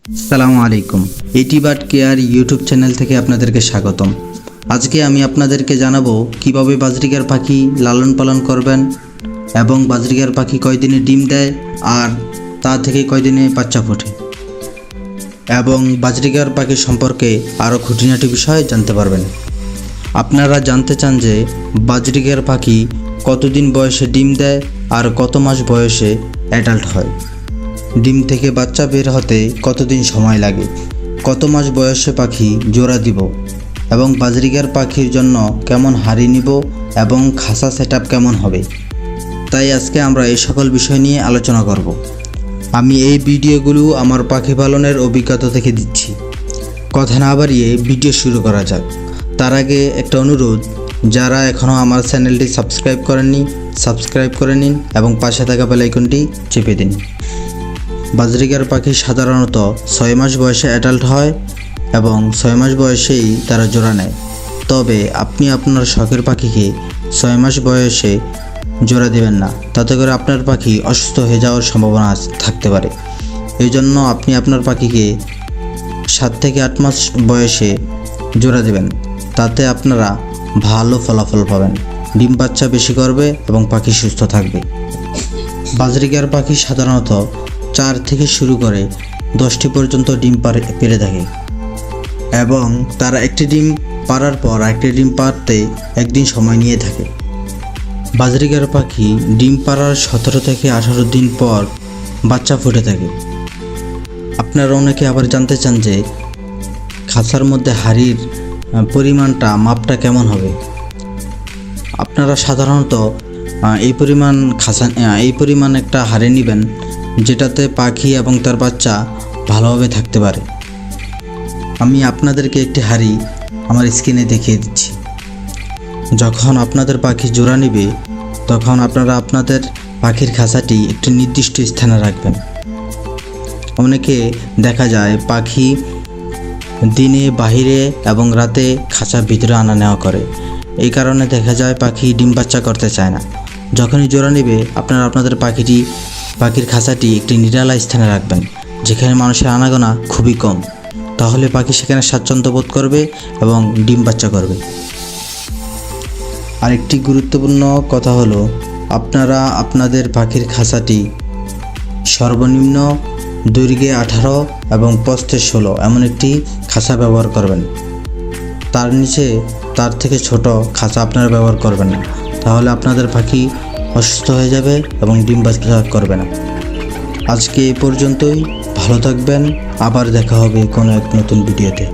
আসসালামু আলাইকুম। এটি বার্ড কেয়ার ইউটিউব চ্যানেল থেকে আপনাদেরকে স্বাগতম। আজকে আমি আপনাদেরকে জানাবো কিভাবে বাজরিগার পাখি লালন পালন করবেন এবং বাজরিগার পাখি কয়দিনে ডিম দেয় আর তা থেকে কয়দিনে বাচ্চা ফোটে এবং বাজরিগার পাখি সম্পর্কে আরও খুঁটিনাটি বিষয় জানতে পারবেন। আপনারা জানতে চান যে বাজরিগার পাখি কতদিন বয়সে ডিম দেয় আর কত মাস বয়সে অ্যাডাল্ট হয়, ডিম থেকে বাচ্চা বের হতে কতদিন সময় লাগে, কত মাস বয়সে পাখি জোড়া দিব এবং বাজরিগার পাখির জন্য কেমন হাড়ি নিব এবং খাঁচা সেটআপ কেমন হবে। তাই আজকে আমরা এই সকল বিষয় নিয়ে আলোচনা করব। আমি এই ভিডিওগুলো আমার পাখি পালনের অভিজ্ঞতা থেকে দিচ্ছি। কথা না বাড়িয়ে ভিডিও শুরু করা যাক। তার আগে একটা অনুরোধ, যারা এখনও আমার চ্যানেলটি সাবস্ক্রাইব করেননি সাবস্ক্রাইব করে নিন এবং পাশে থাকা বেল আইকনটি চেপে দিন। বাজরিগার পাখি সাধারণত 6 মাস বয়সে অ্যাডাল্ট হয় এবং 6 মাস বয়সেই তারা জোড়া নেয়। তবে আপনি আপনার শখের পাখিকে 6 মাস বয়সে জোড়া দেবেন না, তাতে করে আপনার পাখি অসুস্থ হয়ে যাওয়ার সম্ভাবনা থাকতে পারে। এই জন্য আপনি আপনার পাখিকে 7 থেকে 8 মাস বয়সে জোড়া দেবেন, তাতে আপনারা ভালো ফলাফল পাবেন, ডিম বাচ্চা বেশি করবে এবং পাখি সুস্থ থাকবে। বাজরিগার পাখি সাধারণত 4 থেকে শুরু করে 10টি পর্যন্ত ডিম পেড়ে থাকে এবং তারা একটি ডিম পাড়ার পর আরেকটি ডিম পাড়তে একদিন সময় নিয়ে থাকে। বাজরিগার পাখি ডিম পাড়ার 17 থেকে 18 দিন পর বাচ্চা ফুটে থাকে। আপনারা অনেকে আবার জানতে চান যে খাঁচার মধ্যে হাড়ির পরিমাণটা মাপটা কেমন হবে। আপনারা সাধারণত এই পরিমাণ একটা হাড়ি নেবেন যেটাতে পাখি এবং তার বাচ্চা ভালোভাবে থাকতে পারে। আমি আপনাদেরকে একটি হাড়ি আমার স্ক্রিনে দেখিয়ে দিচ্ছি। যখন আপনাদের পাখি জোড়া নেবে তখন আপনারা আপনাদের পাখির খাঁচাটি একটি নির্দিষ্ট স্থানে রাখবেন। অনেকে দেখা যায় পাখি দিনে বাহিরে এবং রাতে খাঁচার ভিতরে আনা নেওয়া করে, এই কারণে দেখা যায় পাখি ডিম বাচ্চা করতে চায় না। যখনই জোড়া নেবে আপনারা আপনাদের পাখির খাঁচাটি একটি নিরালা স্থানে রাখবেন যেখানে মানুষের আনাগোনা খুবই কম, তাহলে পাখি সেখানে স্বাচ্ছন্দ্য বোধ করবে এবং ডিম বাচ্চা করবে। আরেকটি গুরুত্বপূর্ণ কথা হলো, আপনারা আপনাদের পাখির খাঁচাটি সর্বনিম্ন দৈর্ঘ্যে 18 এবং প্রস্থে 16 এমন একটি খাঁচা ব্যবহার করবেন। তার থেকে ছোট খাঁচা আপনারা ব্যবহার করবেন না, তাহলে আপনাদের পাখি অসুস্থ হয়ে যাবে এবং ডিম বাচ্চা করবে না। আজকে এই পর্যন্তই, ভালো থাকবেন, আবার দেখা হবে কোনো এক নতুন ভিডিওতে।